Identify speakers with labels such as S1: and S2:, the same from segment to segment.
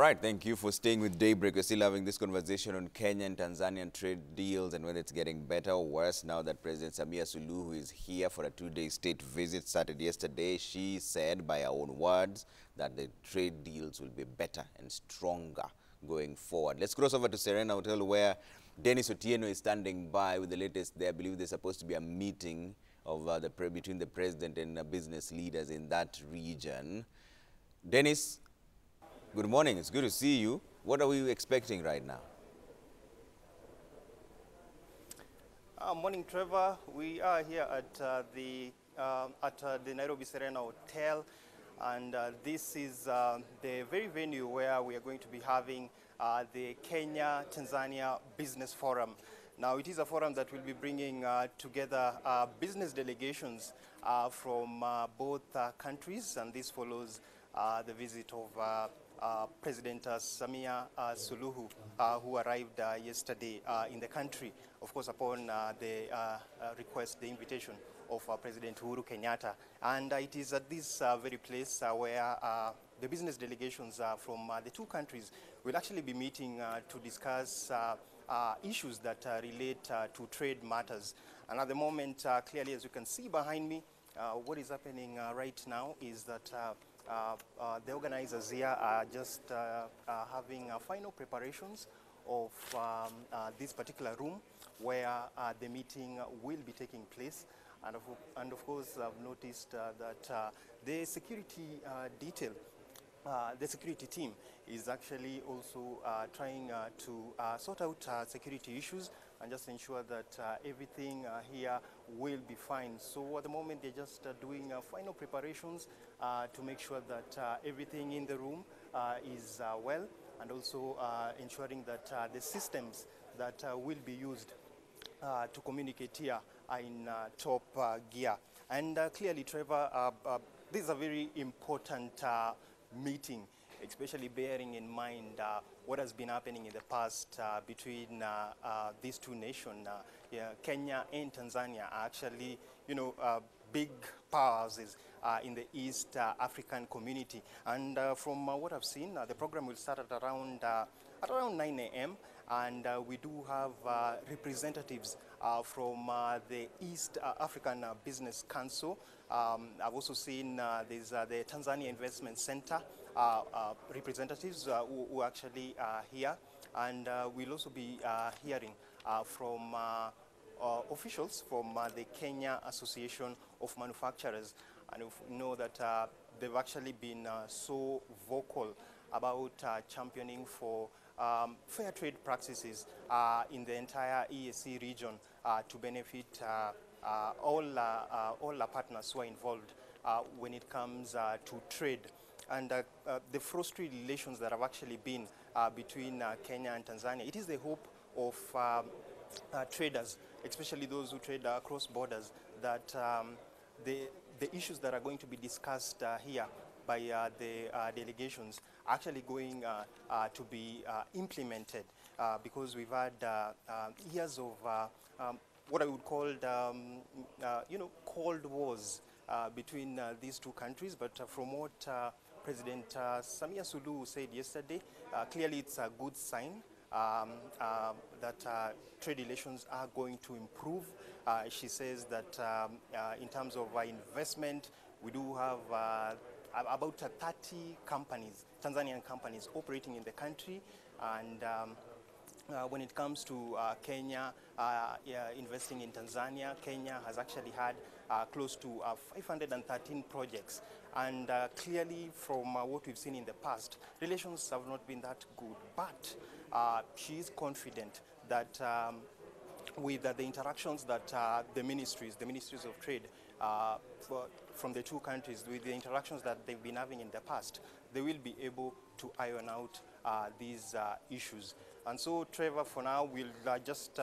S1: right, thank you for staying with Daybreak. We're still having this conversation on Kenya and Tanzanian trade deals and whether it's getting better or worse now that President Samia Suluhu is here for a two-day state visit. Started yesterday. She said, by her own words, that the trade deals will be better and stronger going forward. Let's cross over to Serena Hotel, where Dennis Otieno is standing by with the latest there. I believe there's supposed to be a meeting of between the president and business leaders in that region. Dennis, good morning. It's good to see you. What are we expecting right now?
S2: Morning, Trevor. We are here at the Nairobi Serena Hotel, and this is the very venue where we are going to be having the Kenya-Tanzania Business Forum. Now, it is a forum that will be bringing together business delegations from both countries, and this follows the visit of President Samia Suluhu, who arrived yesterday in the country, of course, upon the request, the invitation of President Uhuru Kenyatta. And it is at this very place where the business delegations from the two countries will actually be meeting to discuss issues that relate to trade matters. And at the moment, clearly, as you can see behind me, what is happening right now is that the organizers here are just having final preparations of this particular room where the meeting will be taking place. And of course, I've noticed that the security detail, the security team is actually also trying to sort out security issues and just ensure that everything here will be fine. So at the moment, they're just doing final preparations to make sure that everything in the room is well, and also ensuring that the systems that will be used to communicate here are in top gear. And clearly, Trevor, this is a very important meeting, especially bearing in mind what has been happening in the past between these two nations. Kenya and Tanzania are actually, big powerhouses in the East African community. And from what I've seen, the program will start at around 9 a.m. And we do have representatives from the East African Business Council. I've also seen there's the Tanzania Investment Center representatives who actually are here. And we'll also be hearing from officials from the Kenya Association of Manufacturers. And we know that they've actually been so vocal about championing for fair trade practices in the entire EAC region to benefit all our partners who are involved when it comes to trade. And the frustrated relations that have actually been between Kenya and Tanzania, it is the hope of traders, especially those who trade across borders, that the issues that are going to be discussed here by the delegations are actually going to be implemented, because we've had years of what I would call, cold wars between these two countries. But from what President Samia Suluhu said yesterday, clearly it's a good sign that trade relations are going to improve. She says that in terms of investment, we do have about 30 companies, Tanzanian companies, operating in the country. And when it comes to Kenya investing in Tanzania, Kenya has actually had close to 513 projects. And clearly, from what we've seen in the past, relations have not been that good. But she is confident that with the interactions that the ministries of trade from the two countries, with the interactions that they've been having in the past, they will be able to iron out these issues. And so, Trevor, for now, we'll just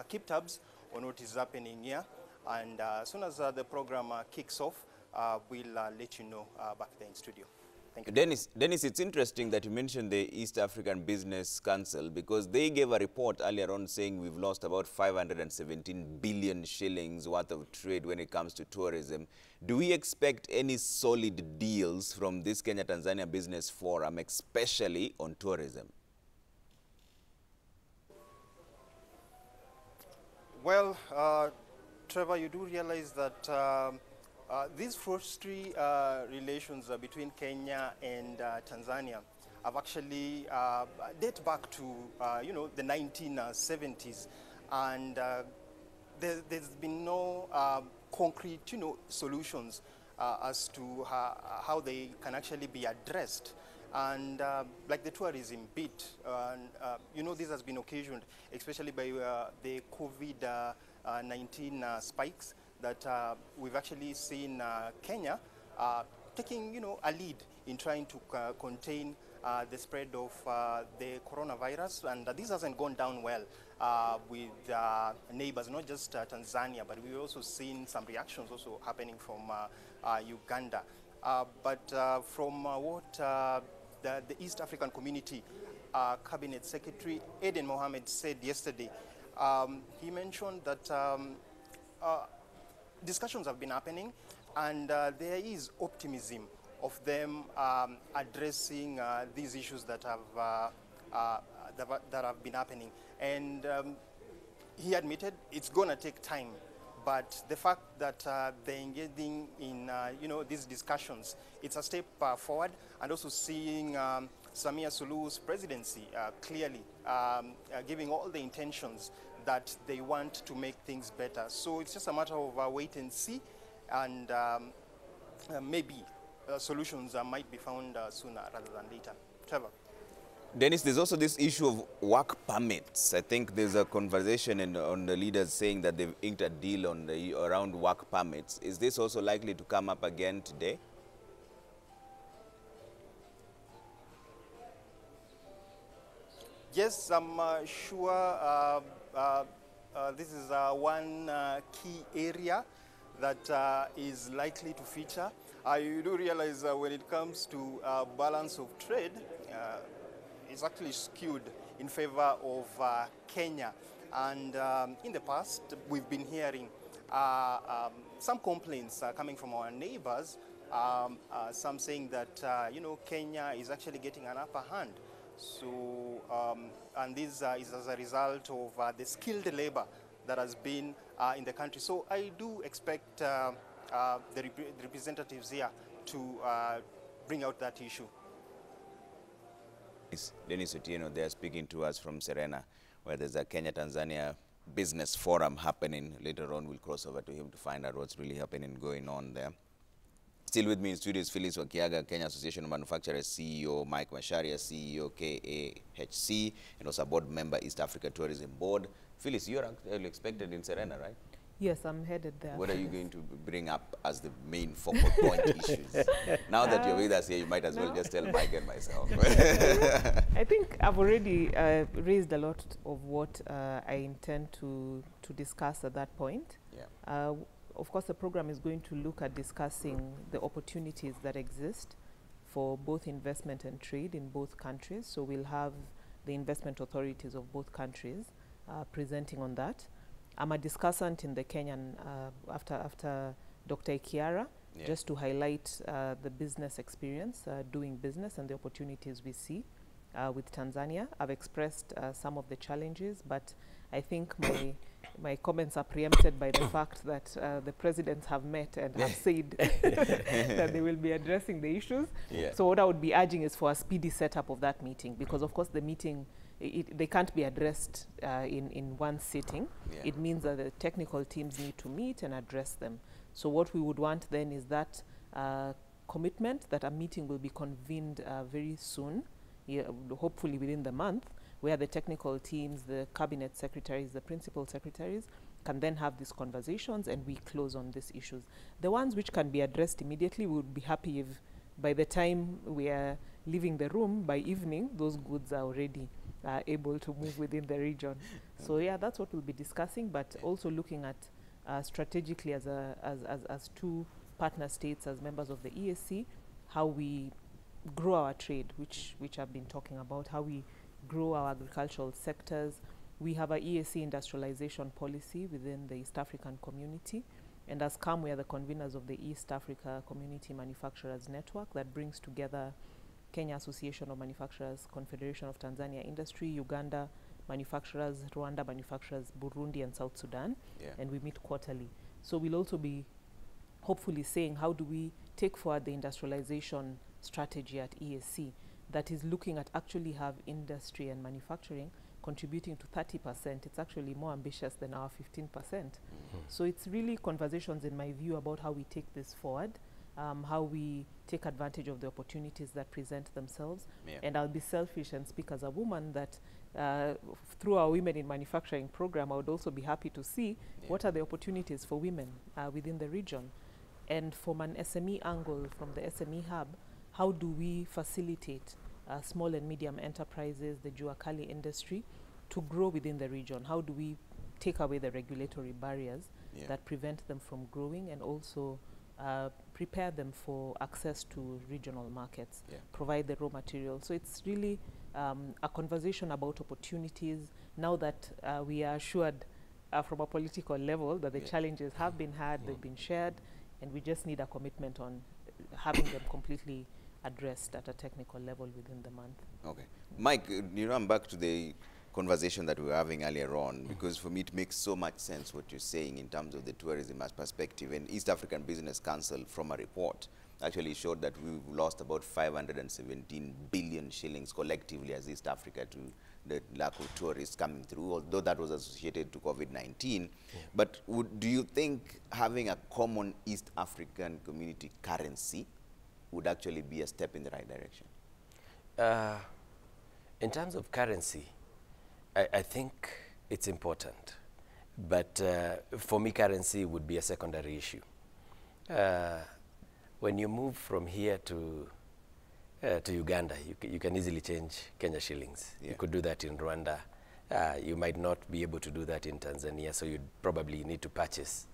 S2: keep tabs on what is happening here. And as soon as the program kicks off, we'll let you know back there in studio. Thank you.
S1: Dennis, it's interesting that you mentioned the East African Business Council, because they gave a report earlier on saying we've lost about 517 billion shillings worth of trade when it comes to tourism. Do we expect any solid deals from this Kenya-Tanzania Business Forum, especially on tourism?
S2: Well, Trevor, you do realize that these forestry relations between Kenya and Tanzania have actually date back to the 1970s, and there's been no concrete solutions as to how they can actually be addressed. And like the tourism bit, this has been occasioned, especially by the COVID-19 spikes, that we've actually seen Kenya taking, a lead in trying to contain the spread of the coronavirus, and this hasn't gone down well with neighbors, not just Tanzania, but we've also seen some reactions also happening from Uganda. But from what the East African Community Cabinet Secretary Aden Mohamed said yesterday, he mentioned that discussions have been happening, and there is optimism of them addressing these issues that have been happening. And he admitted it's going to take time, but the fact that they're engaging in these discussions, it's a step forward, and also seeing Samia Suluhu's presidency clearly giving all the intentions that they want to make things better. So it's just a matter of wait and see, and maybe solutions might be found sooner rather than later. Trevor.
S1: Dennis, there's also this issue of work permits. I think there's a conversation on the leaders saying that they've inked a deal on around work permits. Is this also likely to come up again today?
S2: Yes, I'm sure this is one key area that is likely to feature. You do realize when it comes to balance of trade, it's actually skewed in favor of Kenya. And in the past, we've been hearing some complaints coming from our neighbors, some saying that, Kenya is actually getting an upper hand. So, and this is as a result of the skilled labor that has been in the country. So I do expect the representatives here to bring out that issue.
S1: Dennis Otieno, they are speaking to us from Serena, where there's a Kenya-Tanzania Business Forum happening. Later on, we'll cross over to him to find out what's really happening, going on there. Still with me in studio is Phyllis Wakiaga, Kenya Association of Manufacturers CEO, Mike Masharia, CEO, KAHC, and also a board member, East Africa Tourism Board. Phyllis, you're actually expected in Serena, right?
S3: Yes, I'm headed there.
S1: What are you going to bring up as the main focal point issues? Now that you're with us here, you might as well just tell Mike and myself.
S3: I think I've already raised a lot of what I intend to discuss at that point.
S1: Yeah.
S3: Of course, the program is going to look at discussing the opportunities that exist for both investment and trade in both countries. So we'll have the investment authorities of both countries presenting on that. I'm a discussant in the Kenyan, after Dr. Ikiara,
S1: Yeah.
S3: just to highlight the business experience, doing business and the opportunities we see with Tanzania. I've expressed some of the challenges, but I think my comments are preempted by the fact that the presidents have met and have said that they will be addressing the issues.
S1: Yeah.
S3: So what I would be urging is for a speedy setup of that meeting, because of course the meeting, they can't be addressed in one sitting.
S1: Yeah.
S3: It means that the technical teams need to meet and address them. So what we would want then is that commitment that a meeting will be convened very soon, hopefully within the month, where the technical teams, the cabinet secretaries, the principal secretaries can then have these conversations and we close on these issues. The ones which can be addressed immediately, we would be happy if by the time we are leaving the room, by evening, those goods are already able to move within the region. So yeah, that's what we'll be discussing, but also looking at strategically as two partner states, as members of the EAC, how we grow our trade, which I've been talking about, how we grow our agricultural sectors. We have a EAC industrialization policy within the East African community. And as CAM, we are the conveners of the East Africa Community Manufacturers Network that brings together Kenya Association of Manufacturers, Confederation of Tanzania Industry, Uganda Manufacturers, Rwanda Manufacturers, Burundi, and South Sudan.
S1: Yeah.
S3: And we meet quarterly. So we'll also be hopefully saying, how do we take forward the industrialization strategy at EAC that is looking at actually have industry and manufacturing contributing to 30%. It's actually more ambitious than our 15%. So it's really conversations, in my view, about how we take this forward, how we take advantage of the opportunities that present themselves.
S1: Yeah.
S3: And I'll be selfish and speak as a woman that through our Women in Manufacturing program, I would also be happy to see what are the opportunities for women within the region. And from an SME angle, from the SME hub, how do we facilitate small and medium enterprises, the Juakali industry, to grow within the region? How do we take away the regulatory barriers that prevent them from growing, and also prepare them for access to regional markets, provide the raw materials? So it's really a conversation about opportunities now that we are assured from a political level that the challenges have been had, they've been shared, and we just need a commitment on having them completely addressed at a technical level within the month.
S1: Okay. Mike, I'm back to the conversation that we were having earlier on, because for me it makes so much sense what you're saying in terms of the tourism as perspective. And East African Business Council, from a report, actually showed that we've lost about 517 billion shillings collectively as East Africa to the lack of tourists coming through, although that was associated to COVID-19. But do you think having a common East African community currency would actually be a step in the right direction?
S4: In terms of currency, I think it's important. But for me, currency would be a secondary issue. When you move from here to Uganda, you can easily change Kenya shillings. You could do that in Rwanda. You might not be able to do that in Tanzania, so you'd probably need to purchase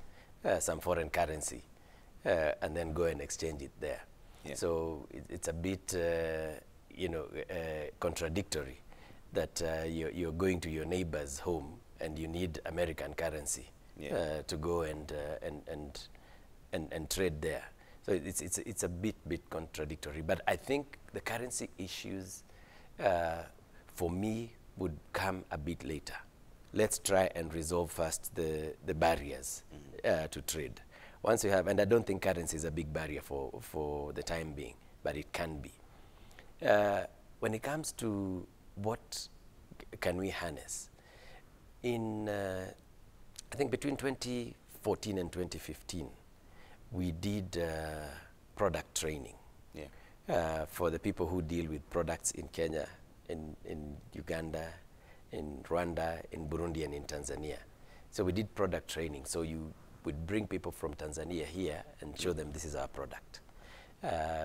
S4: some foreign currency and then go and exchange it there. So it's a bit, contradictory that you're going to your neighbor's home and you need American currency to go and trade there. So it's a bit contradictory. But I think the currency issues, for me, would come a bit later. Let's try and resolve first the barriers to trade. Once you have, and I don't think currency is a big barrier for the time being, but it can be. When it comes to what can we harness, I think between 2014 and 2015, we did product training for the people who deal with products in Kenya, in Uganda, in Rwanda, in Burundi, and in Tanzania. So we did product training. So you would bring people from Tanzania here and show them this is our product.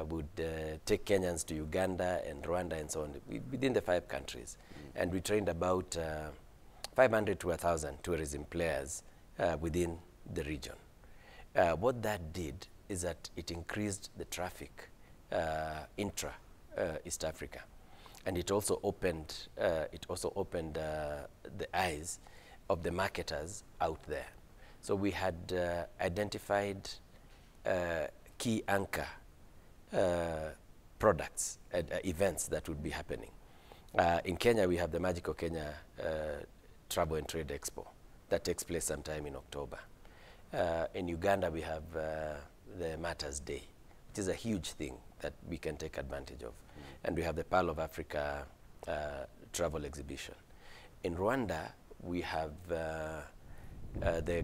S4: Would take Kenyans to Uganda and Rwanda and so on, within the 5 countries. And we trained about 500 to 1,000 tourism players within the region. What that did is that it increased the traffic intra East Africa, and it also opened the eyes of the marketers out there. So we had identified key anchor products and events that would be happening. In Kenya, we have the Magical Kenya Travel and Trade Expo that takes place sometime in October. In Uganda, we have the Matters Day, which is a huge thing that we can take advantage of. And we have the Pearl of Africa travel exhibition. In Rwanda, we have the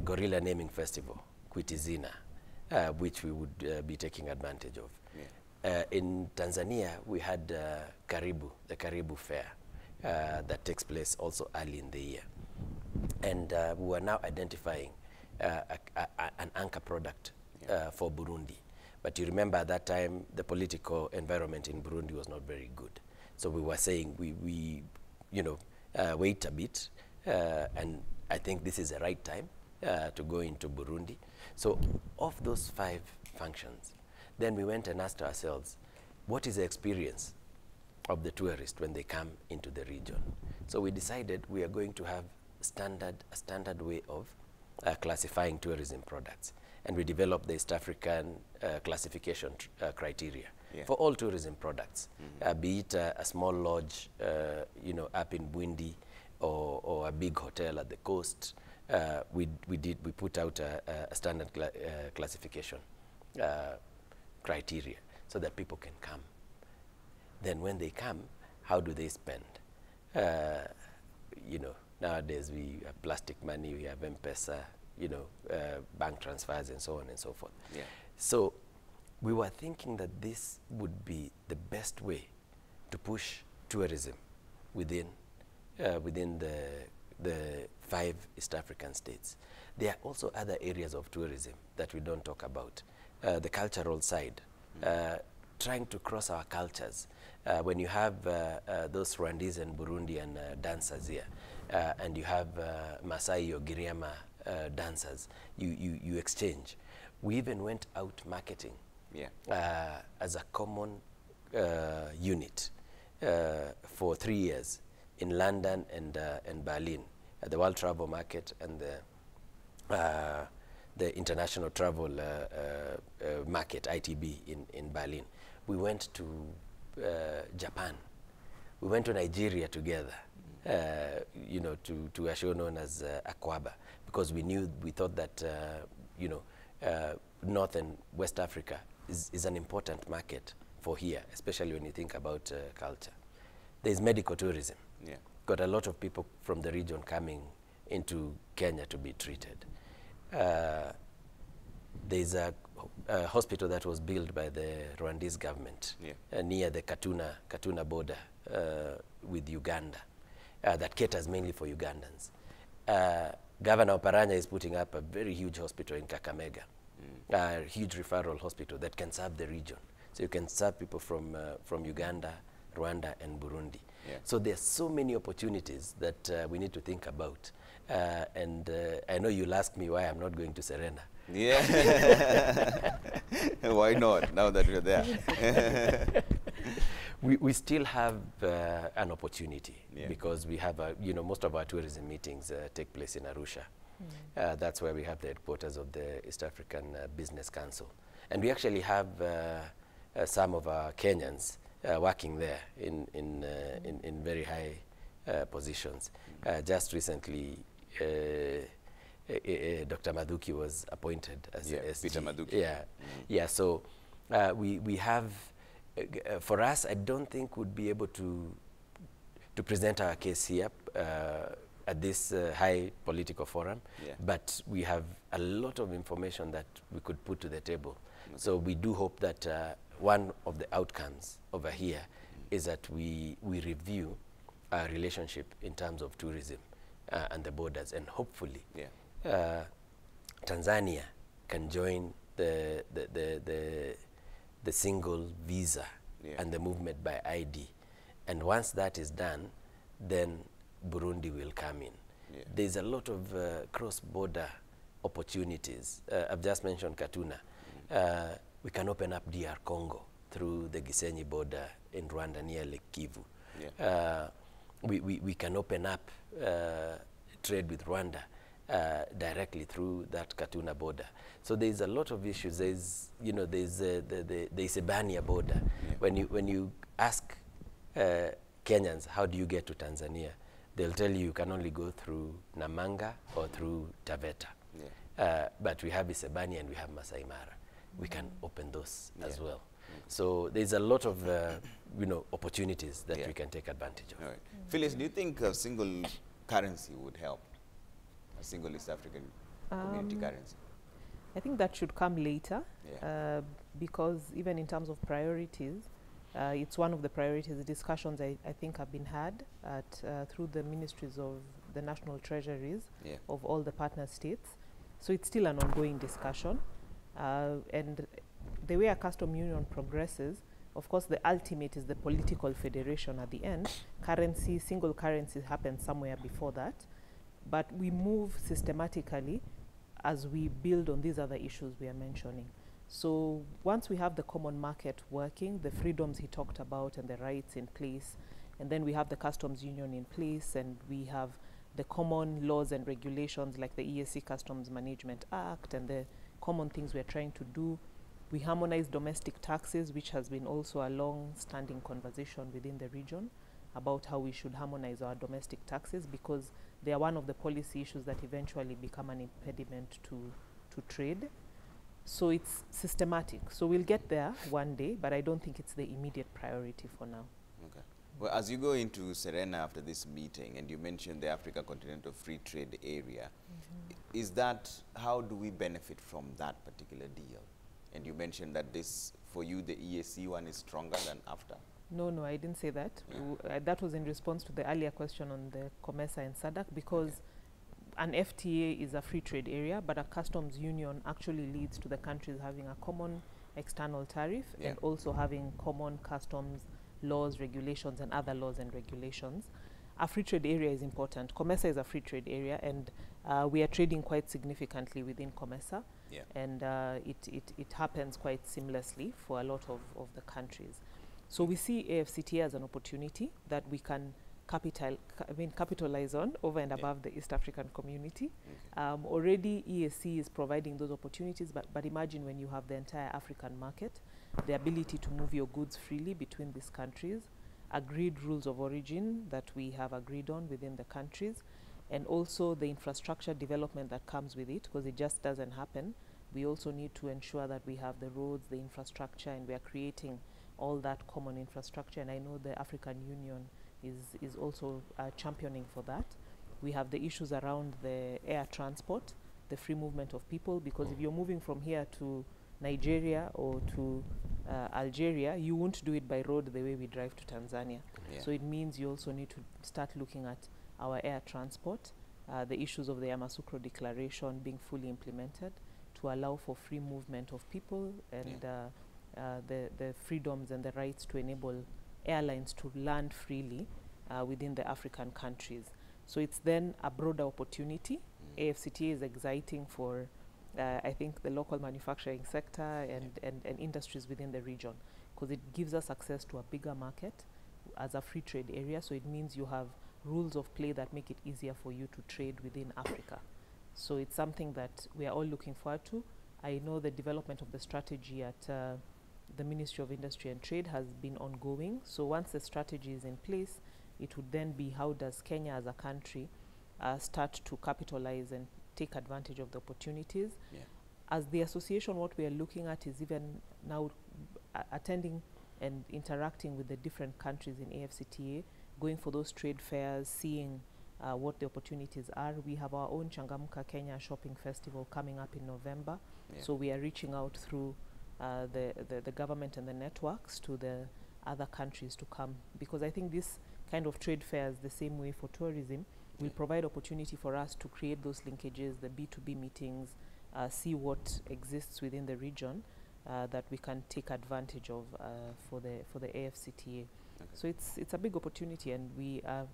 S4: Gorilla Naming Festival, Kwitizina, which we would be taking advantage of. In Tanzania, we had Karibu, the Karibu Fair, that takes place also early in the year. And we are now identifying an anchor product for Burundi. But you remember at that time, the political environment in Burundi was not very good. So we were saying we wait a bit, and I think this is the right time to go into Burundi. So of those 5 functions, then we went and asked ourselves, what is the experience of the tourist when they come into the region. So we decided we are going to have a standard way of classifying tourism products. And we developed the East African classification criteria for all tourism products, be it a small lodge, up in Bwindi, or a big hotel at the coast. We put out a standard classification criteria so that people can come. Then when they come, how do they spend? Nowadays we have plastic money, we have M-Pesa, bank transfers and so on and so forth.
S1: Yeah.
S4: So we were thinking that this would be the best way to push tourism within the 5 East African states. There are also other areas of tourism that we don't talk about. The cultural side, trying to cross our cultures. When you have those Rwandese and Burundian dancers here, and you have Masai or Giriama dancers, you exchange. We even went out marketing as a common unit for 3 years in London and Berlin, at the World Travel Market and the International Travel Market, ITB, in Berlin. We went to Japan. We went to Nigeria together, to a show known as Akwaba, because we thought that, North and West Africa is an important market for here, especially when you think about culture. There's medical tourism.
S1: Yeah.
S4: Got a lot of people from the region coming into Kenya to be treated. There's a hospital that was built by the Rwandese government near the Katuna border with Uganda that caters mainly for Ugandans. Governor Oparanya is putting up a very huge hospital in Kakamega, a huge referral hospital that can serve the region. So you can serve people from Uganda, Rwanda, and Burundi. Yeah. So there's so many opportunities that we need to think about. And I know you'll ask me why I'm not going to Serena.
S1: Yeah. Why not, now that we're there?
S4: We still have an opportunity because we have, most of our tourism meetings take place in Arusha. That's where we have the headquarters of the East African Business Council. And we actually have some of our Kenyans working there in very high positions. Just recently, Dr. Maduki was appointed as SG.
S1: Peter Maduki.
S4: Yeah. So we have, for us, I don't think we'd be able to present our case here at this high political forum, but we have a lot of information that we could put to the table. Okay. So we do hope that one of the outcomes over here is that we review our relationship in terms of tourism and the borders, and hopefully Tanzania can join the single visa and the movement by ID. And once that is done, then Burundi will come in. There's a lot of cross-border opportunities. I've just mentioned Katuna. We can open up DR Congo through the Gisenyi border in Rwanda near Lake Kivu. We can open up trade with Rwanda directly through that Katuna border. So there's a lot of issues. There's the Isebania border. When you ask Kenyans, how do you get to Tanzania? They'll tell you can only go through Namanga or through Taveta. But we have Isebania and we have Masai Mara. We can open those as well. So there's a lot of opportunities that we can take advantage of.
S1: All right. Phyllis, do you think a single currency would help? A single East African community currency?
S3: I think that should come later because even in terms of priorities, it's one of the priorities. The discussions I think have been had through the ministries of the national treasuries of all the partner states. So it's still an ongoing discussion. And the way a custom union progresses, of course, the ultimate is the political federation at the end. Currency, single currency happens somewhere before that. But we move systematically as we build on these other issues we are mentioning. So once we have the common market working, the freedoms he talked about and the rights in place, and then we have the customs union in place, and we have the common laws and regulations like the EAC Customs Management Act and the common things we're trying to do. We harmonize domestic taxes, which has been also a long-standing conversation within the region about how we should harmonize our domestic taxes, because they are one of the policy issues that eventually become an impediment to trade. So it's systematic. So we'll get there one day, but I don't think it's the immediate priority for now.
S1: Okay. Well, as you go into Serena after this meeting, and you mentioned the Africa Continental Free Trade Area, is that, how do we benefit from that particular deal? And you mentioned that this, for you, the EAC one is stronger than AFTA.
S3: No, I didn't say that.
S1: Yeah.
S3: That was in response to the earlier question on the COMESA and SADC, because an FTA is a free trade area, but a customs union actually leads to the countries having a common external tariff and also having common customs laws, regulations, and other laws and regulations. A free trade area is important. COMESA is a free trade area, and we are trading quite significantly within COMESA, and it happens quite seamlessly for a lot of the countries. So we see AFCTA as an opportunity that we can capitalize on over and above the East African community. Already EAC is providing those opportunities, but imagine when you have the entire African market, the ability to move your goods freely between these countries, agreed rules of origin that we have agreed on within the countries, and also the infrastructure development that comes with it, because it just doesn't happen. We also need to ensure that we have the roads, the infrastructure, and we are creating all that common infrastructure, and I know the African Union is also championing for that. We have the issues around the air transport, the free movement of people, because if you're moving from here to Nigeria or to Algeria, you won't do it by road the way we drive to Tanzania. So it means you also need to start looking at our air transport, the issues of the Yamoussoukro Declaration being fully implemented to allow for free movement of people, and the freedoms and the rights to enable airlines to land freely within the African countries. So it's then a broader opportunity. AFCTA is exciting for, I think, the local manufacturing sector and industries within the region, because it gives us access to a bigger market as a free trade area. So it means you have rules of play that make it easier for you to trade within Africa. So it's something that we are all looking forward to. I know the development of the strategy at the Ministry of Industry and Trade has been ongoing. So once the strategy is in place, it would then be, how does Kenya as a country start to capitalize and take advantage of the opportunities? As the association, what we are looking at is even now attending and interacting with the different countries in AFCTA, going for those trade fairs, seeing what the opportunities are. We have our own Changamka Kenya Shopping Festival coming up in November. So we are reaching out through the government and the networks to the other countries to come, because I think this kind of trade fairs, the same way for tourism, will provide opportunity for us to create those linkages, the B2B meetings, see what exists within the region that we can take advantage of for the AFCTA. So it's a big opportunity, and we are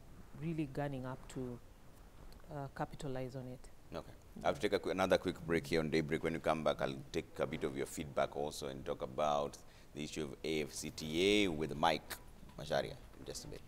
S3: really gunning up to capitalize on it.
S1: Okay. I'll take another quick break here on Daybreak. When you come back, I'll take a bit of your feedback also and talk about the issue of AFCTA with Mike Macharia in just a bit.